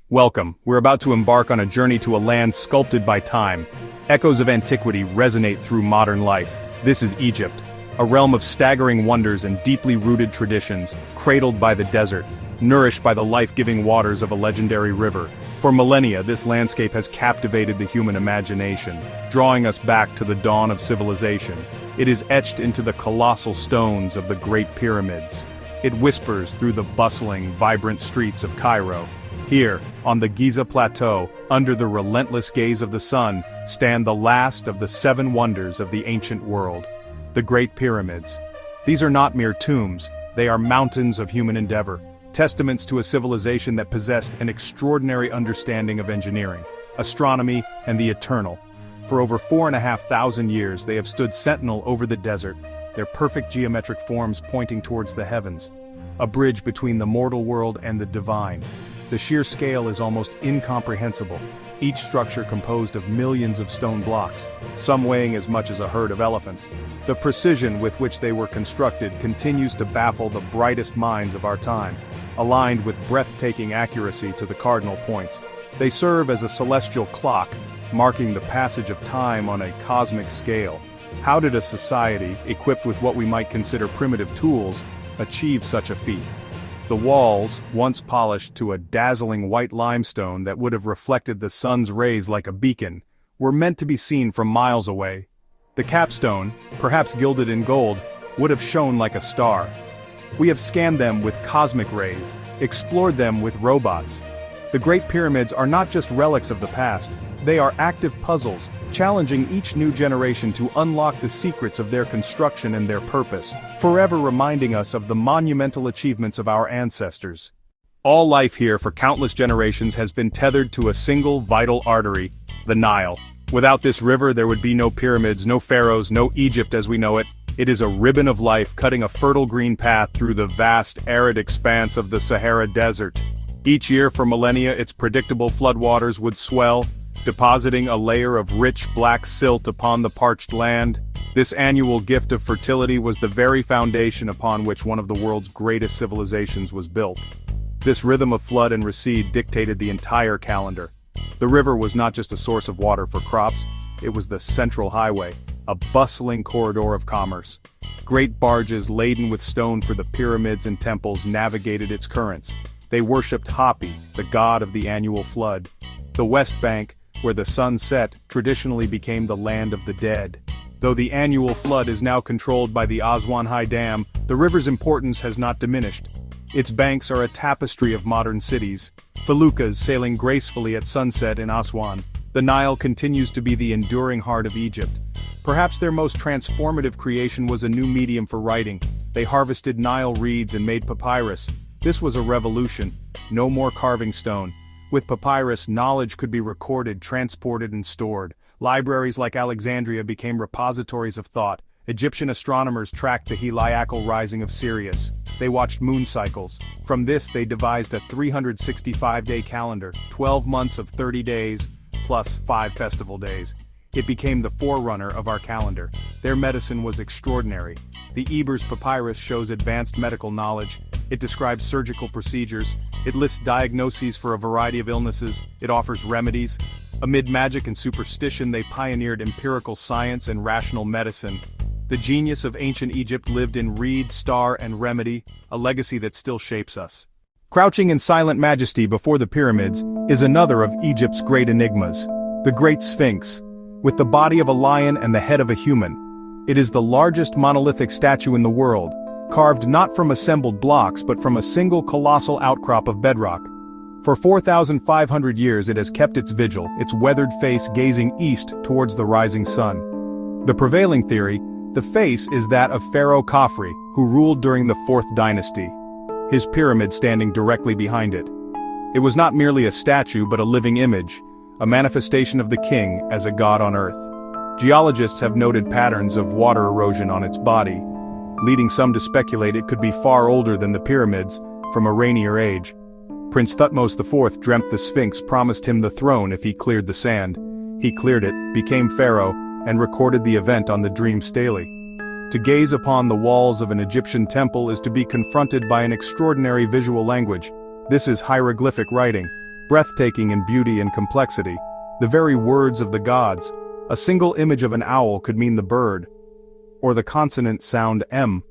Welcome, we're about to embark on a journey to a land sculpted by time. Echoes of antiquity resonate through modern life. This is Egypt, a realm of staggering wonders and deeply rooted traditions, cradled by the desert, nourished by the life-giving waters of a legendary river. For millennia, this landscape has captivated the human imagination, drawing us back to the dawn of civilization. It is etched into the colossal stones of the Great Pyramids. It whispers through the bustling, vibrant streets of Cairo. Here, on the Giza Plateau, under the relentless gaze of the sun, stand the last of the 7 wonders of the ancient world. The Great Pyramids. These are not mere tombs, they are mountains of human endeavor, testaments to a civilization that possessed an extraordinary understanding of engineering, astronomy, and the eternal. For over 4,500 years they have stood sentinel over the desert, their perfect geometric forms pointing towards the heavens, a bridge between the mortal world and the divine. The sheer scale is almost incomprehensible, each structure composed of millions of stone blocks, some weighing as much as a herd of elephants. The precision with which they were constructed continues to baffle the brightest minds of our time, aligned with breathtaking accuracy to the cardinal points. They serve as a celestial clock, marking the passage of time on a cosmic scale. How did a society, equipped with what we might consider primitive tools, achieve such a feat? The walls, once polished to a dazzling white limestone that would have reflected the sun's rays like a beacon, were meant to be seen from miles away. The capstone, perhaps gilded in gold, would have shone like a star. We have scanned them with cosmic rays, explored them with robots. The Great Pyramids are not just relics of the past, they are active puzzles, challenging each new generation to unlock the secrets of their construction and their purpose, forever reminding us of the monumental achievements of our ancestors. All life here for countless generations has been tethered to a single vital artery, the Nile. Without this river there would be no pyramids, no pharaohs, no Egypt as we know it. It is a ribbon of life cutting a fertile green path through the vast arid expanse of the Sahara Desert. Each year for millennia its predictable floodwaters would swell, depositing a layer of rich black silt upon the parched land. This annual gift of fertility was the very foundation upon which one of the world's greatest civilizations was built. This rhythm of flood and recede dictated the entire calendar. The river was not just a source of water for crops, it was the central highway, a bustling corridor of commerce. Great barges laden with stone for the pyramids and temples navigated its currents. They worshipped Hapi, the god of the annual flood. The West Bank, where the sun set, traditionally became the land of the dead. Though the annual flood is now controlled by the Aswan High Dam, the river's importance has not diminished. Its banks are a tapestry of modern cities, feluccas sailing gracefully at sunset in Aswan. The Nile continues to be the enduring heart of Egypt. Perhaps their most transformative creation was a new medium for writing. They harvested Nile reeds and made papyrus. This was a revolution. No more carving stone. With papyrus, knowledge could be recorded, transported, and stored. Libraries like Alexandria became repositories of thought. Egyptian astronomers tracked the heliacal rising of Sirius. They watched moon cycles. From this they devised a 365-day calendar, 12 months of 30 days, plus 5 festival days. It became the forerunner of our calendar. Their medicine was extraordinary. The Ebers Papyrus shows advanced medical knowledge. It describes surgical procedures. It lists diagnoses for a variety of illnesses. It offers remedies. Amid magic and superstition they pioneered empirical science and rational medicine. The genius of ancient Egypt lived in reed, star, and remedy, a legacy that still shapes us. Crouching in silent majesty before the pyramids is another of Egypt's great enigmas, the Great Sphinx. With the body of a lion and the head of a human, it is the largest monolithic statue in the world, carved not from assembled blocks but from a single colossal outcrop of bedrock. For 4,500 years it has kept its vigil, its weathered face gazing east towards the rising sun. The prevailing theory, the face is that of Pharaoh Khafre, who ruled during the 4th dynasty, his pyramid standing directly behind it. It was not merely a statue but a living image, a manifestation of the king as a god on earth. Geologists have noted patterns of water erosion on its body, leading some to speculate it could be far older than the pyramids, from a rainier age. Prince Thutmose IV dreamt the Sphinx promised him the throne if he cleared the sand. He cleared it, became pharaoh, and recorded the event on the dream stele. To gaze upon the walls of an Egyptian temple is to be confronted by an extraordinary visual language. This is hieroglyphic writing. breathtaking in beauty and complexity, the very words of the gods. A single image of an owl could mean the bird, or the consonant sound M.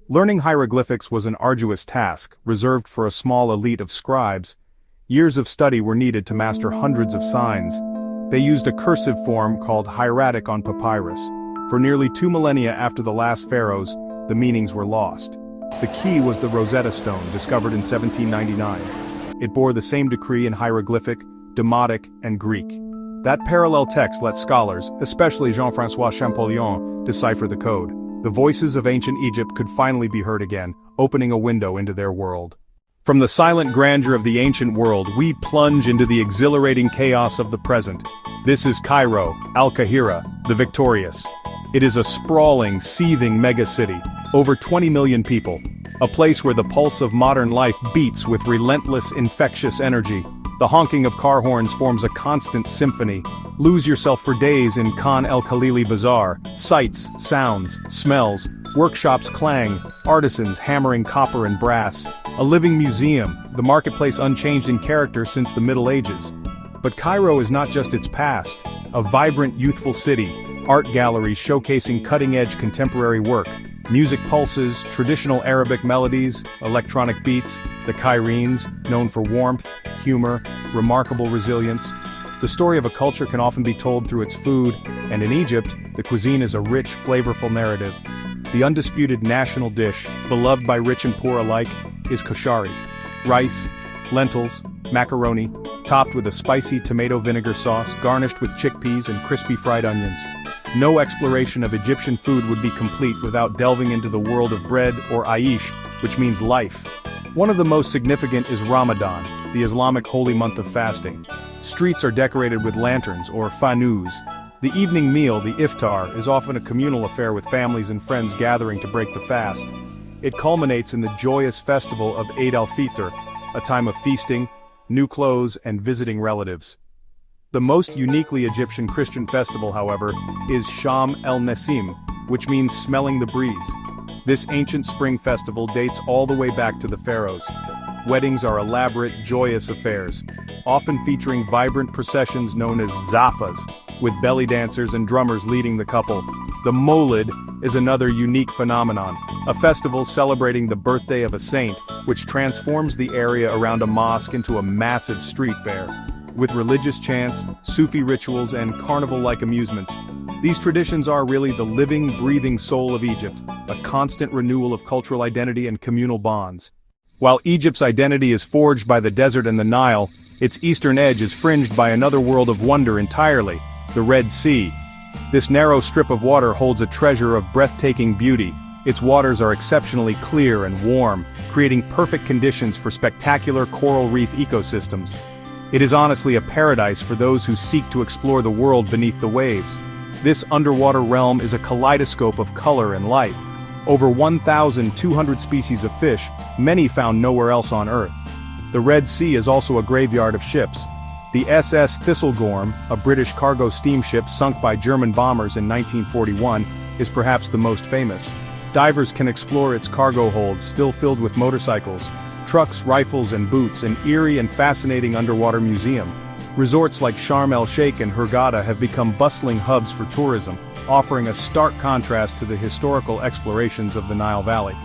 Learning hieroglyphics was an arduous task, reserved for a small elite of scribes. Years of study were needed to master hundreds of signs. They used a cursive form called hieratic on papyrus. For nearly 2 millennia after the last pharaohs, the meanings were lost. The key was the Rosetta Stone, discovered in 1799. It bore the same decree in hieroglyphic, Demotic, and Greek. That parallel text let scholars, especially Jean-François Champollion, decipher the code. The voices of ancient Egypt could finally be heard again, opening a window into their world. From the silent grandeur of the ancient world, we plunge into the exhilarating chaos of the present. This is Cairo, Al-Qahira, the victorious. It is a sprawling, seething megacity, over 20 million people. A place where the pulse of modern life beats with relentless, infectious energy. The honking of car horns forms a constant symphony. Lose yourself for days in Khan el-Khalili Bazaar. Sights, sounds, smells, workshops clang, artisans hammering copper and brass. A living museum, the marketplace unchanged in character since the Middle Ages. But Cairo is not just its past. A vibrant, youthful city, art galleries showcasing cutting-edge contemporary work, music pulses, traditional Arabic melodies, electronic beats, the Cairenes, known for warmth, humor, remarkable resilience. The story of a culture can often be told through its food, and in Egypt, the cuisine is a rich, flavorful narrative. The undisputed national dish, beloved by rich and poor alike, is koshari. Rice, lentils, macaroni, topped with a spicy tomato vinegar sauce, garnished with chickpeas and crispy fried onions. No exploration of Egyptian food would be complete without delving into the world of bread, or aish, which means life. One of the most significant is Ramadan, the Islamic holy month of fasting. Streets are decorated with lanterns, or fanus. The evening meal, the iftar, is often a communal affair with families and friends gathering to break the fast. It culminates in the joyous festival of Eid al-Fitr, a time of feasting, new clothes, and visiting relatives. The most uniquely Egyptian Christian festival, however, is Sham el-Nessim, which means smelling the breeze. This ancient spring festival dates all the way back to the pharaohs. Weddings are elaborate, joyous affairs, often featuring vibrant processions known as zafas, with belly dancers and drummers leading the couple. The Molid is another unique phenomenon, a festival celebrating the birthday of a saint, which transforms the area around a mosque into a massive street fair. With religious chants, Sufi rituals, and carnival-like amusements, these traditions are really the living, breathing soul of Egypt, a constant renewal of cultural identity and communal bonds. While Egypt's identity is forged by the desert and the Nile, its eastern edge is fringed by another world of wonder entirely, the Red Sea. This narrow strip of water holds a treasure of breathtaking beauty. Its waters are exceptionally clear and warm, creating perfect conditions for spectacular coral reef ecosystems. It is honestly a paradise for those who seek to explore the world beneath the waves. This underwater realm is a kaleidoscope of color and life. Over 1,200 species of fish, many found nowhere else on Earth. The Red Sea is also a graveyard of ships. The SS Thistlegorm, a British cargo steamship sunk by German bombers in 1941, is perhaps the most famous. Divers can explore its cargo holds, still filled with motorcycles, trucks, rifles, and boots, an eerie and fascinating underwater museum. Resorts like Sharm el-Sheikh and Hurghada have become bustling hubs for tourism, offering a stark contrast to the historical explorations of the Nile Valley.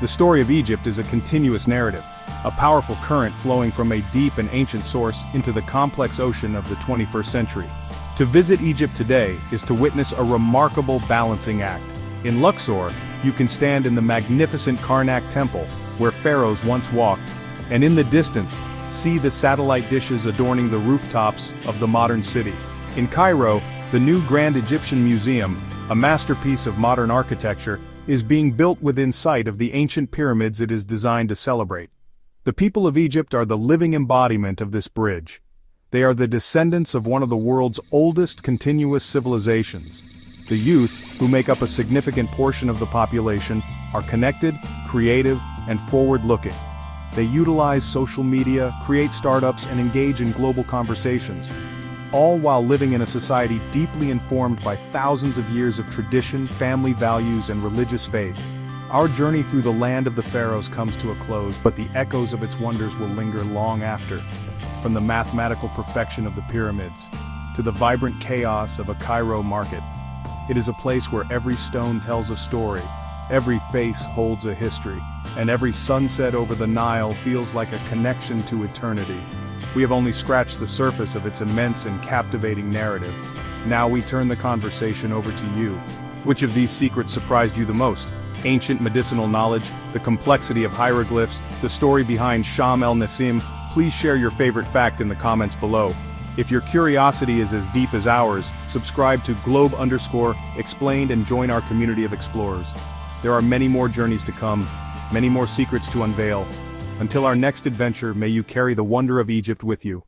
The story of Egypt is a continuous narrative, a powerful current flowing from a deep and ancient source into the complex ocean of the 21st century. To visit Egypt today is to witness a remarkable balancing act. In Luxor, you can stand in the magnificent Karnak Temple, where pharaohs once walked, and in the distance, see the satellite dishes adorning the rooftops of the modern city. In Cairo, the new Grand Egyptian Museum, a masterpiece of modern architecture, is being built within sight of the ancient pyramids it is designed to celebrate. The people of Egypt are the living embodiment of this bridge. They are the descendants of one of the world's oldest continuous civilizations. The youth, who make up a significant portion of the population, are connected, creative, and forward-looking. They utilize social media, create startups, and engage in global conversations, all while living in a society deeply informed by thousands of years of tradition, family values, and religious faith. Our journey through the land of the pharaohs comes to a close, but the echoes of its wonders will linger long after. From the mathematical perfection of the pyramids, to the vibrant chaos of a Cairo market, it is a place where every stone tells a story, every face holds a history, and every sunset over the Nile feels like a connection to eternity. We have only scratched the surface of its immense and captivating narrative. Now we turn the conversation over to you. Which of these secrets surprised you the most? Ancient medicinal knowledge, the complexity of hieroglyphs, the story behind Sham el-Nassim? Please share your favorite fact in the comments below. If your curiosity is as deep as ours, subscribe to Globe_Explained and join our community of explorers. There are many more journeys to come, many more secrets to unveil. Until our next adventure, may you carry the wonder of Egypt with you.